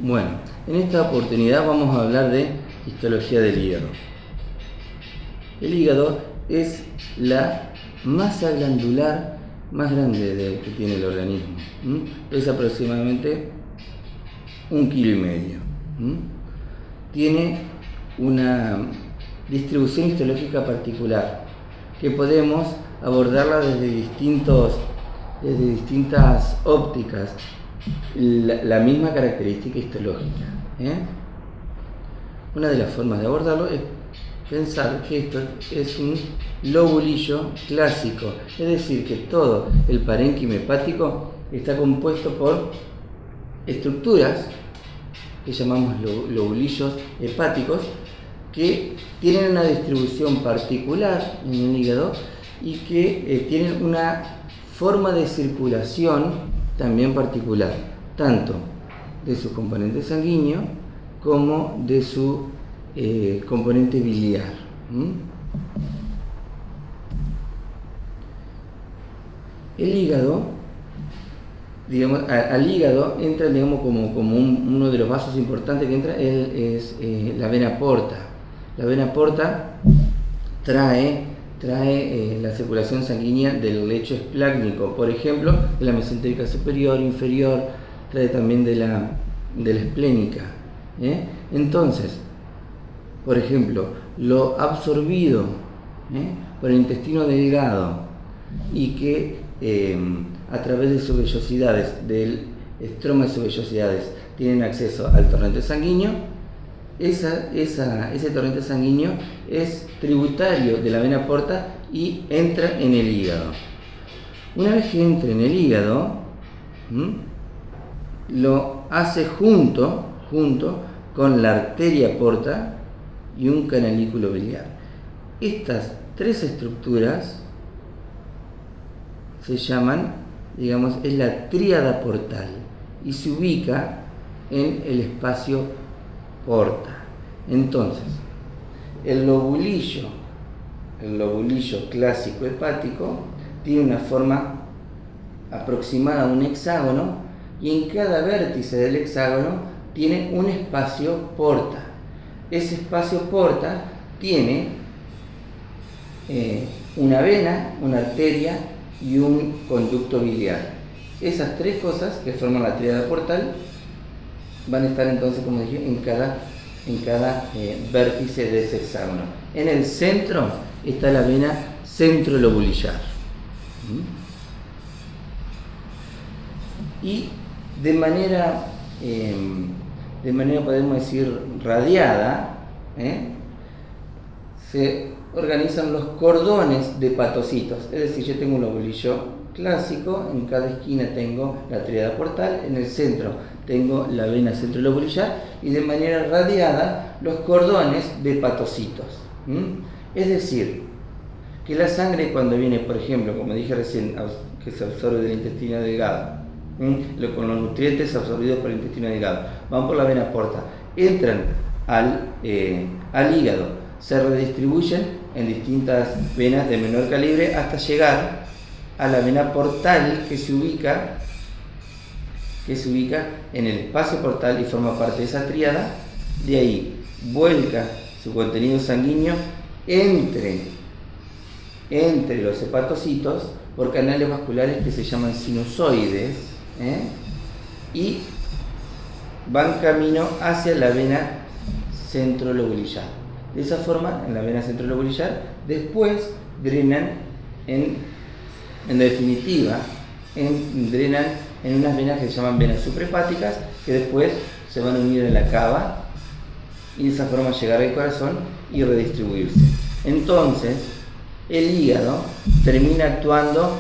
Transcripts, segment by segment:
Bueno, en esta oportunidad vamos a hablar de histología del hígado. El hígado es la masa glandular más grande que tiene el organismo. Es aproximadamente 1,5 kilos. Tiene una distribución histológica particular que podemos abordarla desde distintas ópticas, la misma característica histológica. Una de las formas de abordarlo es pensar que esto es un lobulillo clásico, es decir, que todo el parénquima hepático está compuesto por estructuras que llamamos lobulillos hepáticos, que tienen una distribución particular en el hígado y que tienen una forma de circulación también particular, tanto de su componente sanguíneo como de su componente biliar. El hígado, digamos, al hígado entra, digamos, como uno de los vasos importantes que entra es la vena porta. La vena porta trae la circulación sanguínea del lecho esplácnico, por ejemplo, de la mesentérica superior, inferior, trae también de la esplénica. Entonces, por ejemplo, lo absorbido por el intestino delgado y que a través de sus vellosidades, del estroma de sus vellosidades, tienen acceso al torrente sanguíneo. Ese torrente sanguíneo es tributario de la vena porta y entra en el hígado. Una vez que entra en el hígado, lo hace junto con la arteria porta y un canalículo biliar. Estas tres estructuras se llaman, digamos, es la tríada portal y se ubica en el espacio porta. Entonces, el lobulillo clásico hepático tiene una forma aproximada a un hexágono y en cada vértice del hexágono tiene un espacio porta. Ese espacio porta tiene una vena, una arteria y un conducto biliar. Esas tres cosas que forman la tríada portal van a estar entonces, como dije, en cada vértice de ese hexágono. En el centro está la vena centrolobulillar. Y de manera podemos decir radiada, se organizan los cordones de hepatocitos. Es decir, yo tengo un lobulillo clásico, en cada esquina tengo la tríada portal, en el centro tengo la vena centrolobulillar y de manera radiada los cordones de hepatocitos. Es decir, que la sangre cuando viene, por ejemplo, como dije recién, que se absorbe del intestino delgado, con los nutrientes absorbidos por el intestino delgado, van por la vena porta, entran al hígado, se redistribuyen en distintas venas de menor calibre hasta llegar a la vena portal que se ubica en el espacio portal y forma parte de esa tríada. De ahí vuelca su contenido sanguíneo entre los hepatocitos por canales vasculares que se llaman sinusoides, y van camino hacia la vena centrolobulillar. De esa forma, en la vena centrolobulillar, después drenan en definitiva, drenan en unas venas que se llaman venas suprahepáticas, que después se van a unir en la cava y de esa forma llegar al corazón y redistribuirse. Entonces, el hígado termina actuando,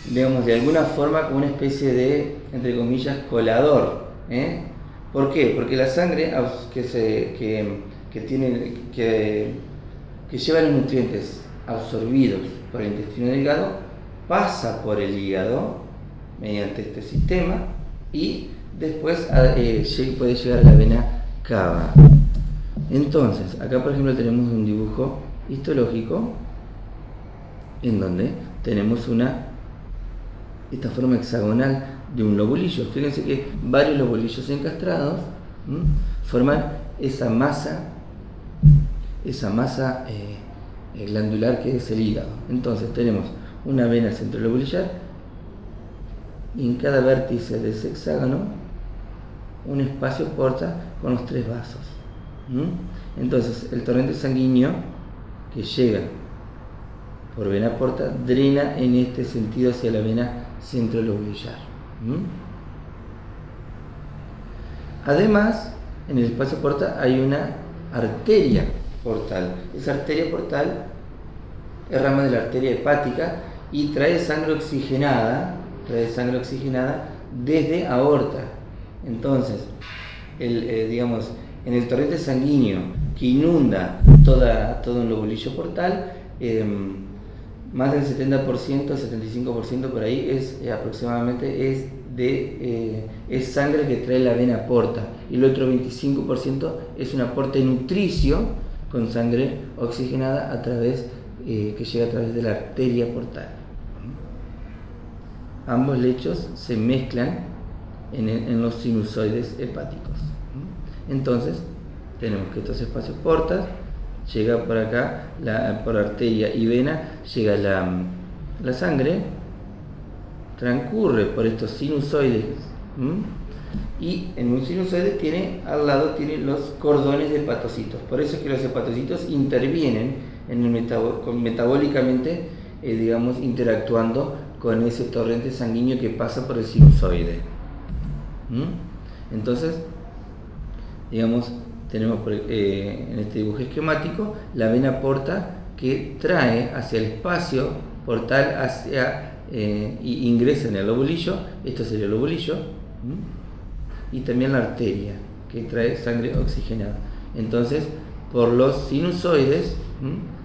digamos, de alguna forma como una especie de, entre comillas, colador. ¿Por qué? Porque la sangre que lleva los nutrientes absorbidos por el intestino delgado pasa por el hígado mediante este sistema y después puede llegar a la vena cava. Entonces, acá por ejemplo tenemos un dibujo histológico en donde tenemos esta forma hexagonal de un lobulillo. Fíjense que varios lobulillos encastrados Forman esa masa glandular que es el hígado. Entonces tenemos una vena centrolobulillar y en cada vértice de ese hexágono un espacio porta con los 3 vasos. Entonces el torrente sanguíneo que llega por vena porta drena en este sentido hacia la vena centrolobulillar. Además, en el espacio porta hay una arteria portal. Esa arteria portal es rama de la arteria hepática y trae sangre oxigenada desde aorta. Entonces, digamos, en el torrente sanguíneo que inunda todo un lobulillo portal, más del 70%, 75% por ahí es aproximadamente es sangre que trae la vena porta, y el otro 25% es un aporte nutricio con sangre oxigenada que llega a través de la arteria portal. Ambos lechos se mezclan en los sinusoides hepáticos. Entonces tenemos que estos espacios portas llega por acá, por arteria y vena, llega la sangre, transcurre por estos sinusoides, y en un sinusoide al lado tiene los cordones de hepatocitos. Por eso es que los hepatocitos intervienen metabólicamente, interactuando con ese torrente sanguíneo que pasa por el sinusoide. Entonces, tenemos en este dibujo esquemático la vena porta que trae hacia el espacio portal y ingresa en el lobulillo. Esto sería el lobulillo, y también la arteria que trae sangre oxigenada. Entonces, por los sinusoides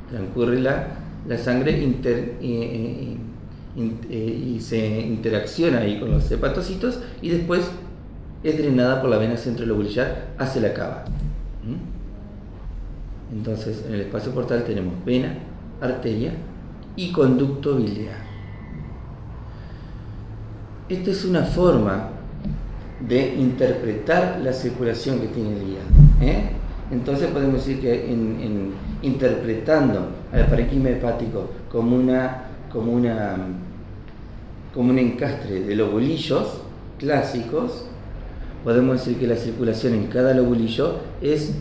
transcurre la sangre y se interacciona ahí con los hepatocitos, y después es drenada por la vena centrolobulillar hacia la cava. Entonces, en el espacio portal tenemos vena, arteria y conducto biliar. Esta es una forma de interpretar la circulación que tiene el hígado. Entonces podemos decir que interpretando al parenquima hepático como un encastre de lobulillos clásicos, podemos decir que la circulación en cada lobulillo es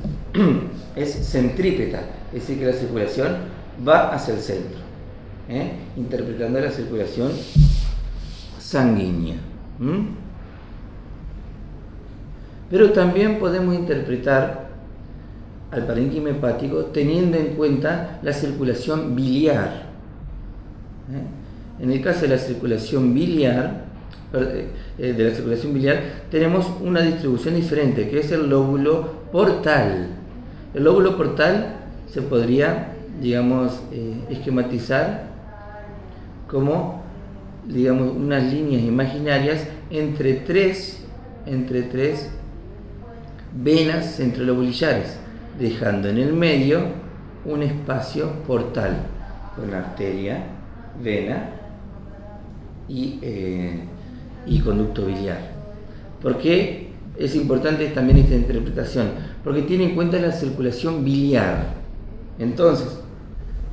centrípeta, es decir, que la circulación va hacia el centro, interpretando la circulación sanguínea. Pero también podemos interpretar al parénquima hepático teniendo en cuenta la circulación biliar. En el caso de la circulación biliar, tenemos una distribución diferente, que es el lóbulo portal. El lóbulo portal se podría, esquematizar como, unas líneas imaginarias entre tres venas centrolobulillares, dejando en el medio un espacio portal con arteria, vena y conducto biliar. ¿Por qué es importante también esta interpretación? Porque tiene en cuenta la circulación biliar. Entonces,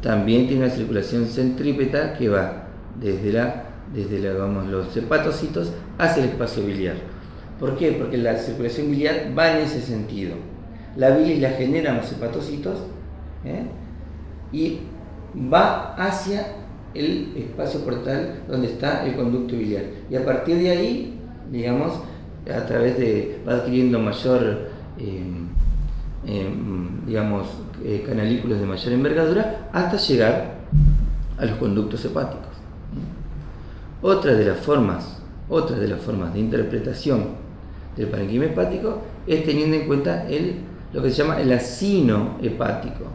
también tiene una circulación centrípeta que va desde los hepatocitos hacia el espacio biliar. ¿Por qué? Porque la circulación biliar va en ese sentido. La bilis la generan los hepatocitos, y va hacia el espacio portal donde está el conducto biliar. Y a partir de ahí, va adquiriendo mayor, canalículos de mayor envergadura hasta llegar a los conductos hepáticos. Otra de las formas de interpretación del parenquima hepático es teniendo en cuenta lo que se llama el acino hepático,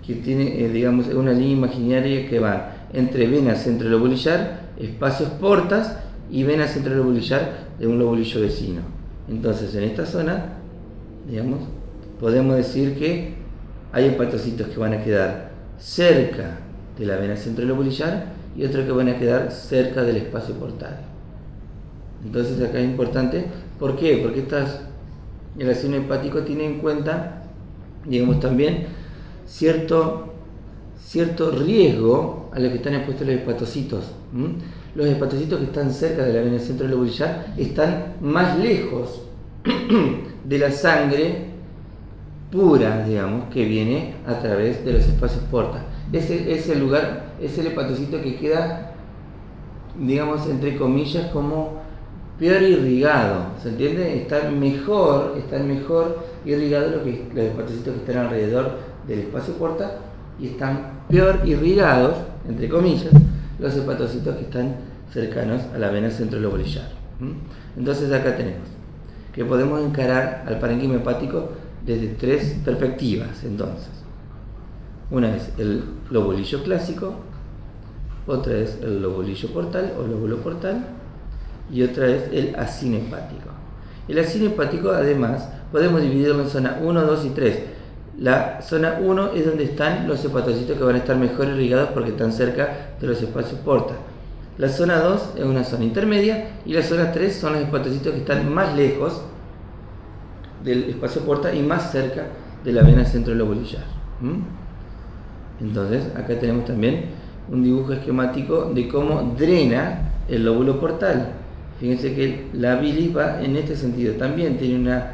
que tiene, una línea imaginaria que va entre vena centrolobulillar, espacios portas y vena centrolobulillar de un lobulillo vecino. Entonces, en esta zona, podemos decir que hay hepatocitos que van a quedar cerca de la vena centrolobulillar y otros que van a quedar cerca del espacio portal. Entonces acá es importante. ¿Por qué? Porque el ácido hepático tiene en cuenta, digamos, también cierto riesgo a los que están expuestos los hepatocitos. Los hepatocitos que están cerca de la vena centrolobulillar están más lejos de la sangre pura, digamos, que viene a través de los espacios porta. Ese lugar es el hepatocito que queda, digamos, entre comillas, como peor irrigado, ¿se entiende? Están mejor irrigados los hepatocitos que están alrededor del espacio porta, y están peor irrigados, entre comillas, los hepatocitos que están cercanos a la vena centrolobulillar. Entonces acá tenemos que podemos encarar al parénquima hepático desde tres perspectivas. Entonces, una es el lobulillo clásico, otra es el lobulillo portal o lóbulo portal, y otra es el acino hepático. El acino hepático, además, podemos dividirlo en zona 1, 2 y 3. La zona 1 es donde están los hepatocitos que van a estar mejor irrigados porque están cerca de los espacios porta. La zona 2 es una zona intermedia, y la zona 3 son los hepatocitos que están más lejos del espacio porta y más cerca de la vena centrolobulillar. Entonces acá tenemos también un dibujo esquemático de cómo drena el lóbulo portal. Fíjense que la bilis va en este sentido. También tiene una...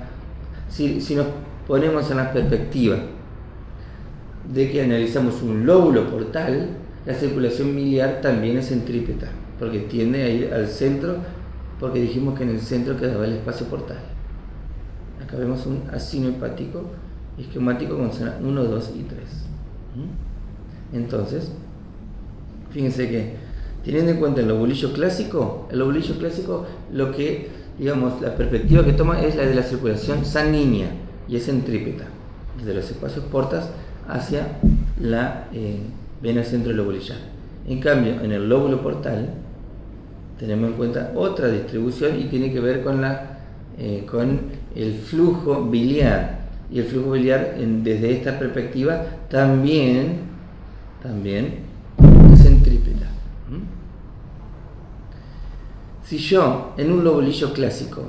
Si nos ponemos en la perspectiva de que analizamos un lóbulo portal, la circulación biliar también es centrípeta, porque tiende a ir al centro, porque dijimos que en el centro quedaba el espacio portal. Acá vemos un acino hepático esquemático con zona 1, 2 y 3. Entonces, fíjense que, teniendo en cuenta el lobulillo clásico, lo que, digamos, la perspectiva que toma es la de la circulación sanguínea, y es centrípeta, desde los espacios portas hacia la vena centrolobulillar. En cambio, en el lóbulo portal tenemos en cuenta otra distribución, y tiene que ver con el flujo biliar. Y el flujo biliar, desde esta perspectiva, también es centrípeta. Si yo en un lobulillo clásico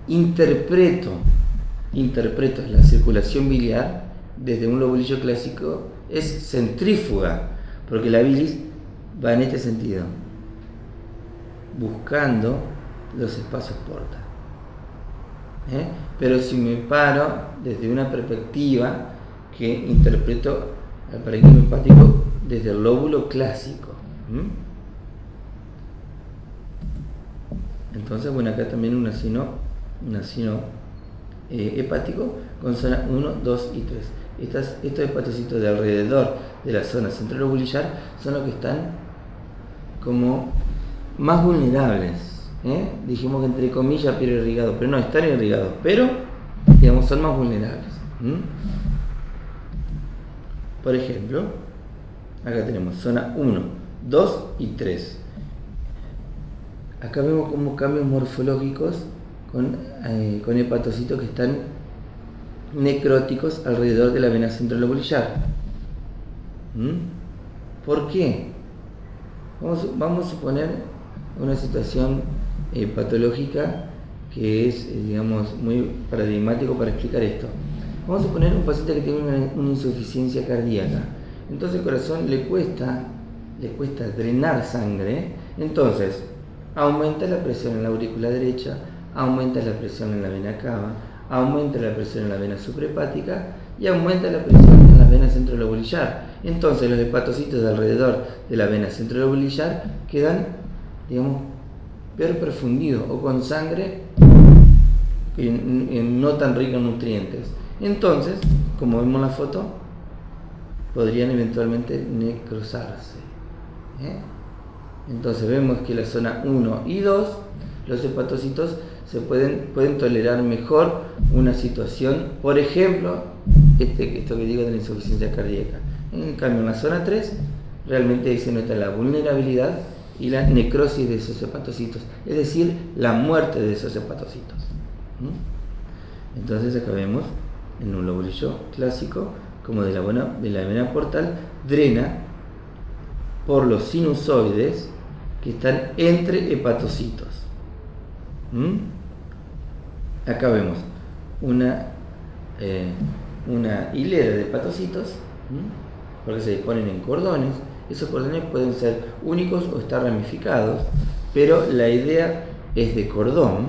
interpreto la circulación biliar desde un lobulillo clásico, es centrífuga, porque la bilis va en este sentido, buscando los espacios porta. Pero si me paro desde una perspectiva que interpreto al parénquima hepático desde el lóbulo clásico, entonces, bueno, acá también un acino hepático con zona 1, 2 y 3. Estos hepatocitos de alrededor de la zona centrolobulillar son los que están como más vulnerables. Dijimos que entre comillas pero irrigados, pero no, están irrigados, pero digamos son más vulnerables. Por ejemplo, acá tenemos zona 1, 2 y 3. Acá vemos como cambios morfológicos con hepatocitos que están necróticos alrededor de la vena centrolobulillar. ¿Por qué? Vamos a suponer una situación patológica que es, digamos, muy paradigmático para explicar esto. Vamos a suponer un paciente que tiene una insuficiencia cardíaca. Entonces el corazón le cuesta drenar sangre. Entonces aumenta la presión en la aurícula derecha, aumenta la presión en la vena cava, aumenta la presión en la vena suprahepática y aumenta la presión en la vena centrolobulillar. Entonces los hepatocitos de alrededor de la vena centrolobulillar quedan, digamos, peor perfundidos o con sangre no tan rica en nutrientes. Entonces, como vemos en la foto, podrían eventualmente necrosarse. Entonces vemos que la zona 1 y 2, los hepatocitos pueden tolerar mejor una situación, por ejemplo, esto que digo de la insuficiencia cardíaca. En cambio, en la zona 3, realmente ahí se nota la vulnerabilidad y la necrosis de esos hepatocitos, es decir, la muerte de esos hepatocitos. Entonces acá vemos en un lobulillo clásico como de la vena portal drena por los sinusoides que están entre hepatocitos. Acá vemos una hilera de hepatocitos, porque se disponen en cordones. Esos cordones pueden ser únicos o estar ramificados, pero la idea es de cordón.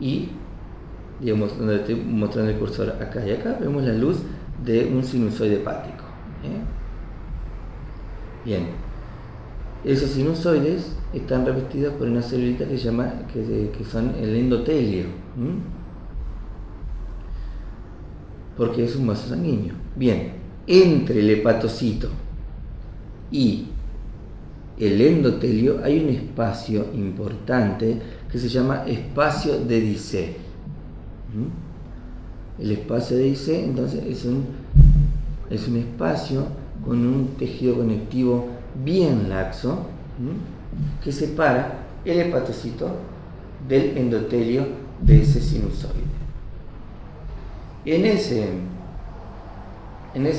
Y digamos, donde estoy mostrando el cursor acá y acá, vemos la luz de un sinusoide hepático. Bien, esos sinusoides están revestidos por una celulita que son el endotelio, porque es un vaso sanguíneo. Bien, entre el hepatocito y el endotelio hay un espacio importante que se llama espacio de Dissé. El espacio de Dissé, entonces, es un espacio con un tejido conectivo bien laxo, que separa el hepatocito del endotelio de ese sinusoide. En ese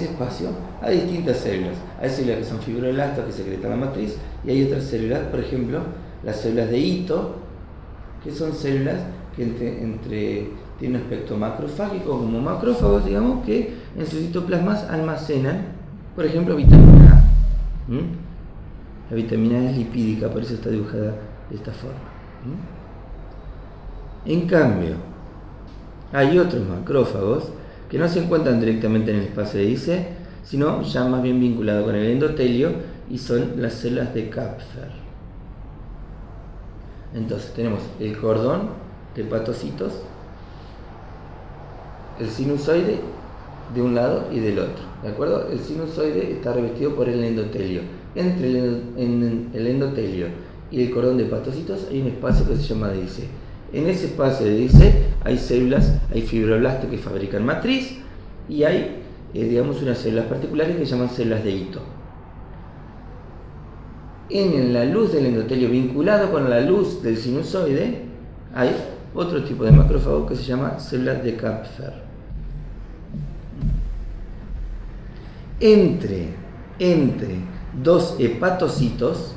espacio hay distintas células. Hay células que son fibroblastos que secretan la matriz, y hay otras células, por ejemplo, las células de hito, que son células que tienen un aspecto macrofágico, como macrófagos, digamos, que en sus citoplasmas almacenan, por ejemplo, vitamina A. La vitamina A es lipídica, por eso está dibujada de esta forma. En cambio, hay otros macrófagos que no se encuentran directamente en el espacio de Dissé, sino ya más bien vinculados con el endotelio, y son las células de Kapfer. Entonces tenemos el cordón de hepatocitos, el sinusoide de un lado y del otro, ¿de acuerdo? El sinusoide está revestido por el endotelio. Entre el endotelio y el cordón de hepatocitos hay un espacio que se llama Dissé. En ese espacio de Dissé hay células, hay fibroblastos que fabrican matriz, y hay, unas células particulares que se llaman células de hito. En la luz del endotelio vinculado con la luz del sinusoide hay otro tipo de macrófago que se llama células de Kapfer. Entre dos hepatocitos,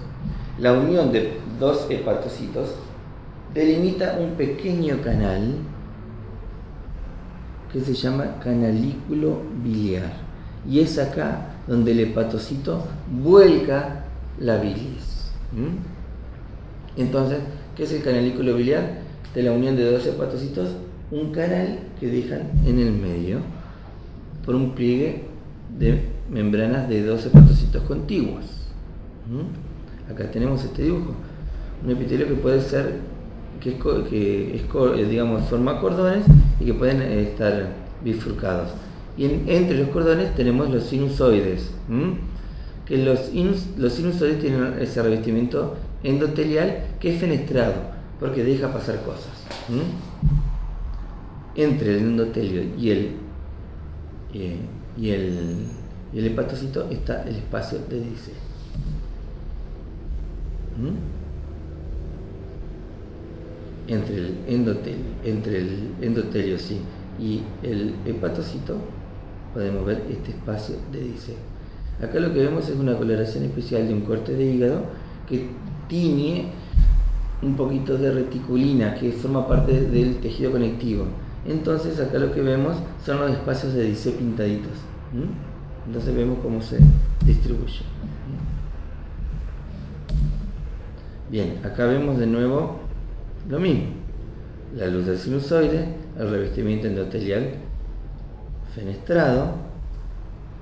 la unión de dos hepatocitos delimita un pequeño canal que se llama canalículo biliar, y es acá donde el hepatocito vuelca la bilis. Entonces, ¿qué es el canalículo biliar? De la unión de dos hepatocitos, un canal que dejan en el medio por un pliegue de membranas de dos hepatocitos contiguos. Acá tenemos este dibujo, un epitelio que puede ser forma cordones y que pueden estar bifurcados. Y entre los cordones tenemos los sinusoides, que los sinusoides tienen ese revestimiento endotelial que es fenestrado, porque deja pasar cosas. Entre el endotelio y el hepatocito está el espacio de Dissé. Entre el endotelio y el hepatocito podemos ver este espacio de Dissé. Acá lo que vemos es una coloración especial de un corte de hígado que tiene un poquito de reticulina que forma parte del tejido conectivo. Entonces acá lo que vemos son los espacios de Dissé pintaditos. Entonces vemos cómo se distribuye. Bien, acá vemos de nuevo lo mismo, la luz del sinusoide, el revestimiento endotelial fenestrado,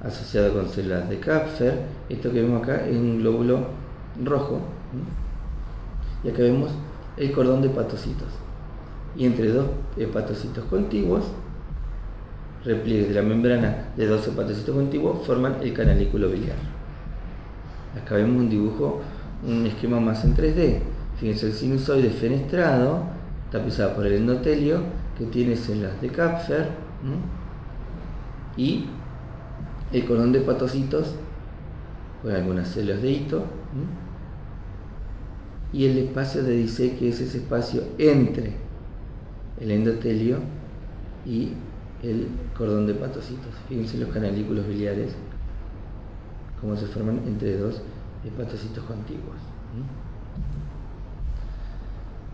asociado con células de Kapfer. Esto que vemos acá es un glóbulo rojo, y acá vemos el cordón de hepatocitos, y entre dos hepatocitos contiguos, repliegues de la membrana de dos hepatocitos contiguos forman el canalículo biliar. Acá vemos un dibujo, un esquema más en 3D. Fíjense, el sinusoide fenestrado, tapizado por el endotelio, que tiene células de Kapfer, y el cordón de hepatocitos con algunas células de hito, y el espacio de Dissé, que es ese espacio entre el endotelio y el cordón de hepatocitos. Fíjense los canalículos biliares, cómo se forman entre dos hepatocitos contiguos.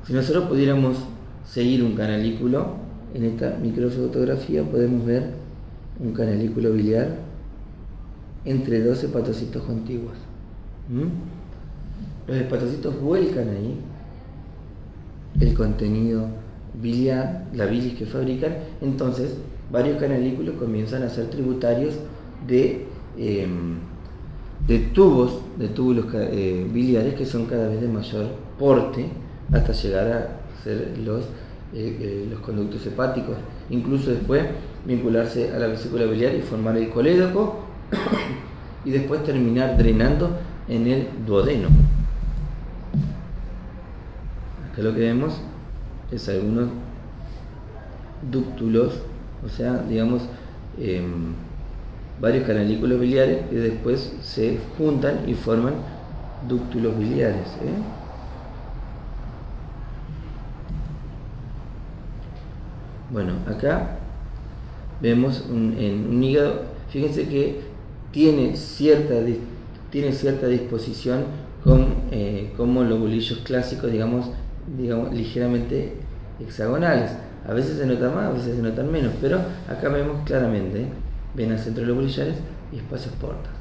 Si nosotros pudiéramos seguir un canalículo, en esta microfotografía podemos ver un canalículo biliar entre dos hepatocitos contiguos. Los hepatocitos vuelcan ahí el contenido biliar, la bilis que fabrican, entonces varios canalículos comienzan a ser tributarios de túbulos biliares que son cada vez de mayor porte hasta llegar a ser los conductos hepáticos, incluso después vincularse a la vesícula biliar y formar el colédoco y después terminar drenando en el duodeno. Acá lo que vemos es algunos dúctulos, o sea, digamos, varios canalículos biliares que después se juntan y forman dúctulos biliares. Bueno, acá vemos un hígado, fíjense que tiene cierta disposición como lobulillos clásicos, digamos ligeramente hexagonales. A veces se notan más, a veces se notan menos, pero acá vemos claramente venas centrolobulillares y espacios portas.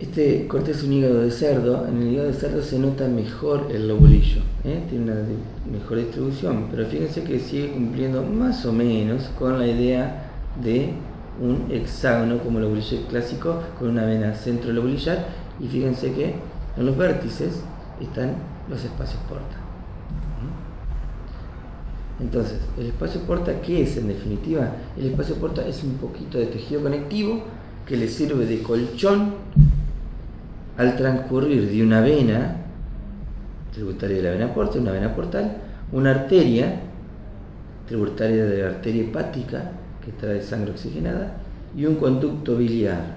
Este corte es un hígado de cerdo. En el hígado de cerdo se nota mejor el lobulillo, tiene una mejor distribución, pero fíjense que sigue cumpliendo más o menos con la idea de un hexágono como lobulillo clásico con una vena centrolobulillar, y fíjense que en los vértices están los espacios porta. Entonces, el espacio porta, ¿qué es en definitiva? El espacio porta es un poquito de tejido conectivo que le sirve de colchón al transcurrir de una vena tributaria de la vena porta, una vena portal, una arteria tributaria de la arteria hepática que trae sangre oxigenada, y un conducto biliar.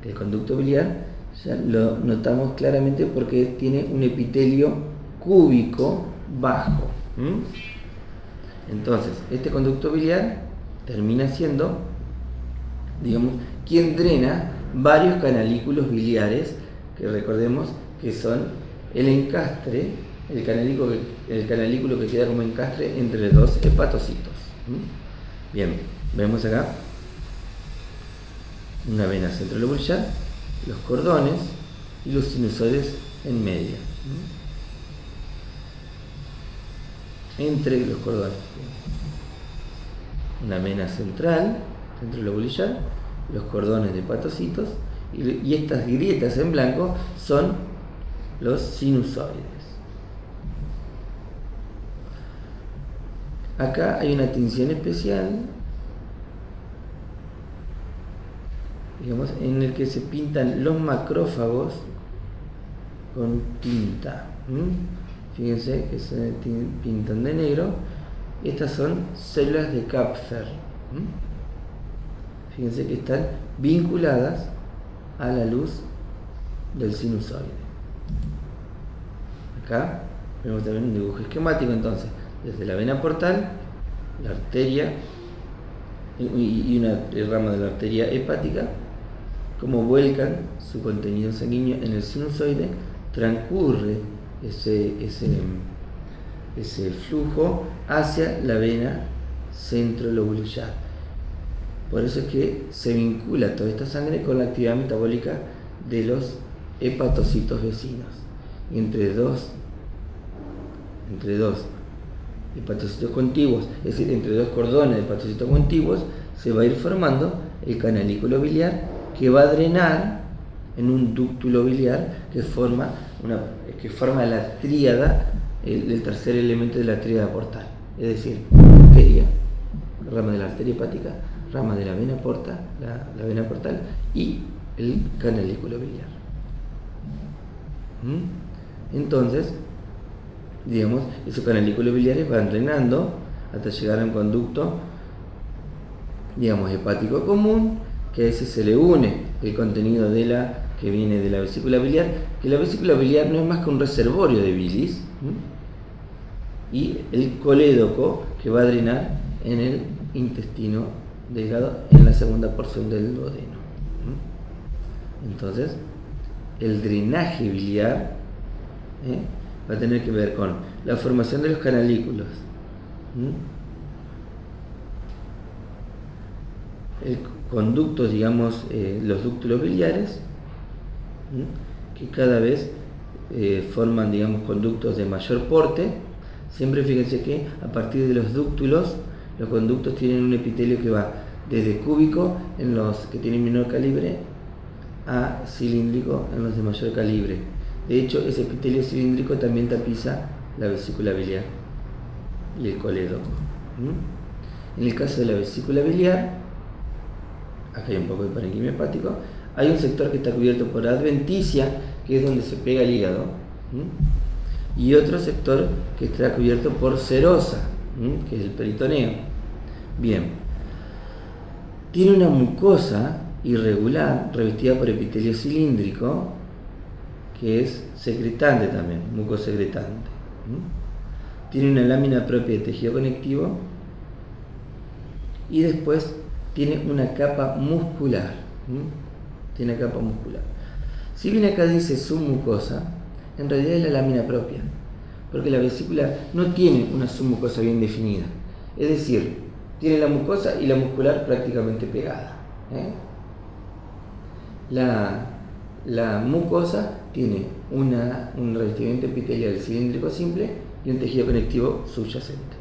El conducto biliar ya lo notamos claramente porque tiene un epitelio cúbico bajo. Entonces, este conducto biliar termina siendo, digamos, quien drena varios canalículos biliares, que recordemos que son el encastre, el canalículo que queda como encastre entre dos hepatocitos. Bien, vemos acá una vena centrolobulillar, los cordones y los sinusoides en medio. Entre los cordones, una vena central centrolobulillar, los cordones de hepatocitos, y estas grietas en blanco son los sinusoides. Acá hay una tinción especial, digamos, en el que se pintan los macrófagos con tinta. Fíjense que se pintan de negro. Estas son células de Kapfer. Fíjense que están vinculadas a la luz del sinusoide. Acá vemos también un dibujo esquemático, entonces, desde la vena portal, la arteria y una rama de la arteria hepática, como vuelcan su contenido sanguíneo en el sinusoide, transcurre ese flujo hacia la vena centrolobulillar. Por eso es que se vincula toda esta sangre con la actividad metabólica de los hepatocitos vecinos. Y entre dos hepatocitos contiguos, es decir, entre dos cordones de hepatocitos contiguos, se va a ir formando el canalículo biliar, que va a drenar en un dúctulo biliar que forma la tríada, el tercer elemento de la tríada portal, es decir, arteria, rama de la arteria hepática, rama de la vena porta, la vena portal, y el canalículo biliar. Entonces, digamos, esos canalículos biliares van drenando hasta llegar a un conducto, digamos, hepático común, que a ese se le une el contenido que viene de la vesícula biliar, que la vesícula biliar no es más que un reservorio de bilis, y el colédoco, que va a drenar en el intestino delgado, en la segunda porción del duodeno. Entonces, el drenaje biliar va a tener que ver con la formación de los canalículos, el conducto, digamos, los dúctulos biliares, que cada vez forman, digamos, conductos de mayor porte. Siempre fíjense que a partir de los dúctulos, los conductos tienen un epitelio que va desde cúbico en los que tienen menor calibre a cilíndrico en los de mayor calibre. De hecho, ese epitelio cilíndrico también tapiza la vesícula biliar y el colédoco. En el caso de la vesícula biliar, acá hay un poco de parenquima hepático, hay un sector que está cubierto por adventicia, que es donde se pega el hígado, y otro sector que está cubierto por serosa, que es el peritoneo. Bien, tiene una mucosa irregular revestida por epitelio cilíndrico, que es secretante también, mucosecretante. Tiene una lámina propia de tejido conectivo y después tiene una capa muscular. Tiene capa muscular. Si bien acá dice submucosa, en realidad es la lámina propia, porque la vesícula no tiene una submucosa bien definida. Es decir, tiene la mucosa y la muscular prácticamente pegada. La mucosa tiene un revestimiento epitelial cilíndrico simple y un tejido conectivo subyacente.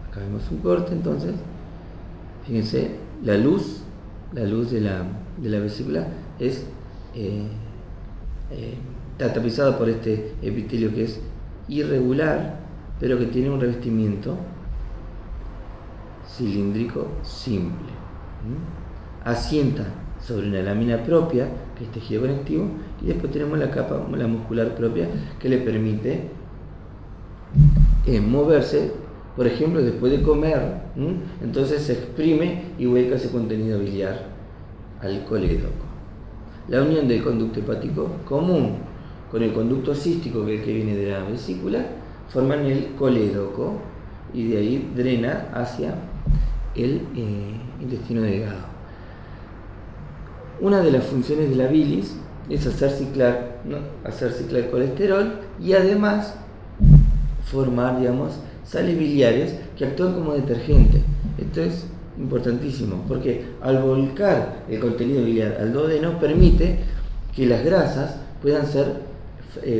Acá vemos un corte, entonces. Fíjense, la luz de la vesícula está tapizada por este epitelio que es irregular, pero que tiene un revestimiento cilíndrico simple. Asienta sobre una lámina propia, que es tejido conectivo, y después tenemos la capa, la muscular propia, que le permite moverse, por ejemplo, después de comer. Entonces se exprime y vuelca ese contenido biliar al colédoco. La unión del conducto hepático común con el conducto cístico, que es el que viene de la vesícula, forman el colédoco y de ahí drena hacia el intestino delgado. Una de las funciones de la bilis es hacer ciclar colesterol y además formar, digamos, sales biliares que actúan como detergente. Esto es importantísimo porque al volcar el contenido biliar al duodeno permite que las grasas puedan ser,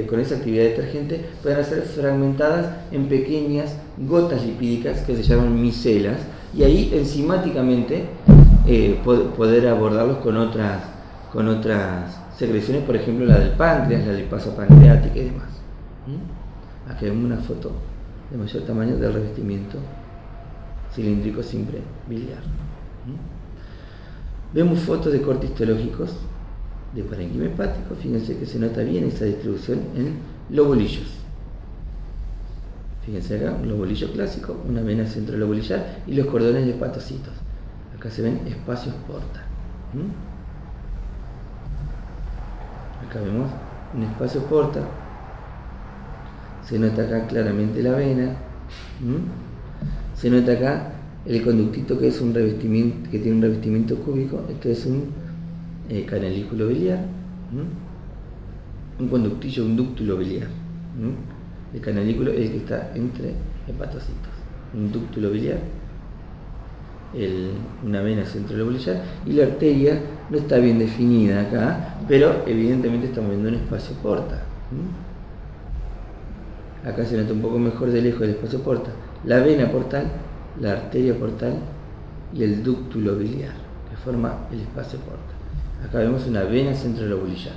con esa actividad detergente, puedan ser fragmentadas en pequeñas gotas lipídicas que se llaman micelas, y ahí enzimáticamente poder abordarlos con otras secreciones, por ejemplo la del páncreas, la lipasa pancreática y demás. Aquí vemos una foto de mayor tamaño del revestimiento cilíndrico simple biliar. Vemos fotos de cortes histológicos de parenquima hepático. Fíjense que se nota bien esa distribución en lobolillos. Fíjense acá, un lobolillo clásico, una vena centrolobulillar y los cordones de hepatocitos. Acá se ven espacios porta. Acá vemos un espacio porta. Se nota acá claramente la vena. Se nota acá el conductito que es un revestimiento, que tiene un revestimiento cúbico. Esto es un canalículo biliar. Un conductillo, un dúctulo biliar. El canalículo es el que está entre hepatocitos. Un dúctulo biliar, una vena centrolobulillar, y la arteria no está bien definida acá, pero evidentemente estamos viendo un espacio porta. Acá se nota un poco mejor de lejos el espacio porta, la vena portal, la arteria portal y el dúctulo biliar, que forma el espacio porta. Acá vemos una vena centrolobulillar.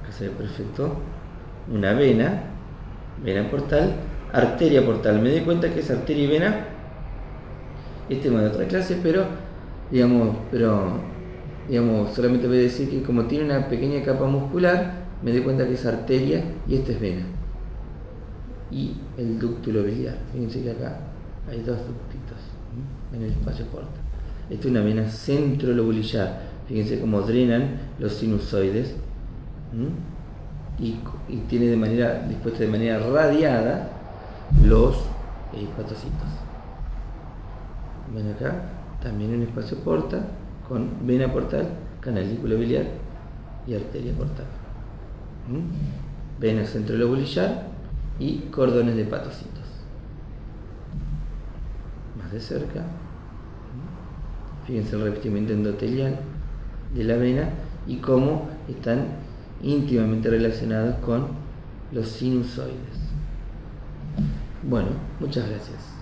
Acá se ve perfecto. Una vena portal, arteria portal. Me doy cuenta que es arteria y vena. Este es de otra clase, pero solamente voy a decir que como tiene una pequeña capa muscular, me doy cuenta que es arteria y esta es vena. Y el dúctulo biliar. Fíjense que acá hay dos ductitos en el espacio porta. Esta es una vena centrolobulillar. Fíjense cómo drenan los sinusoides. Y tiene dispuesta de manera radiada los hepatocitos. Ven acá, también un espacio porta con vena portal, canalícula biliar y arteria portal. Vena centrolobulillar y cordones de hepatocitos. Más de cerca, fíjense el revestimiento endotelial de la vena y cómo están íntimamente relacionados con los sinusoides. Bueno, muchas gracias.